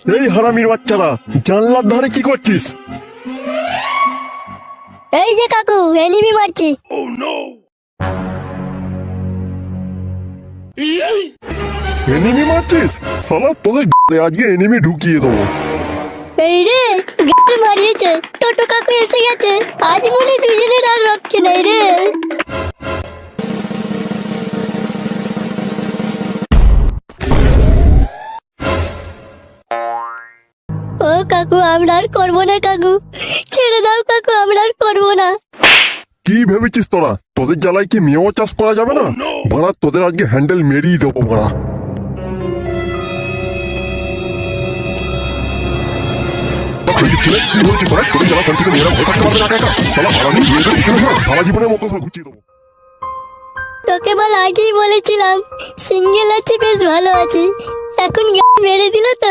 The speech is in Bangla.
এই হারামির বাচ্চারা, জানলার ধারে কি করছিস? এই যে কাকু, এনিমি মারছি। এনিমি মারছিস? শালা তোদের আজকে এনিমি ঢুকিয়ে দেবো। এই রে, গাড়ি মারিয়েছে, টোটো কাকু এসে গেছে। আজ মনে হয় দুজনের আর রক্ষে নেই রে। ও কাকু, আমরা আর করবো না কাকু, ছেড়ে দাও কাকু, আমরা আর করবো না। কি ভেবেছিস তোরা? তোদের জ্বালায় কি মেয়েও চাষ করা যাবে না? ভাড়া তোদের আজকে হ্যান্ডেল মেরিয়ে দেবো ভাড়া। কি বলছিস তোরা? তোদের জ্বালা শান্তিকে মেয়েরা ভয় থাকতে পারবে না একা একা? শালা হারামি, মেয়েদের পিছনে ঘোরা, সারা জীবনের মতো সব ঘুচিয়ে দেবো। তোকে বল আগেই বলেছিলাম, সিঙ্গেল আছে, বেশ ভালো আছি। এখন গাড়ি মেরে দিল তো।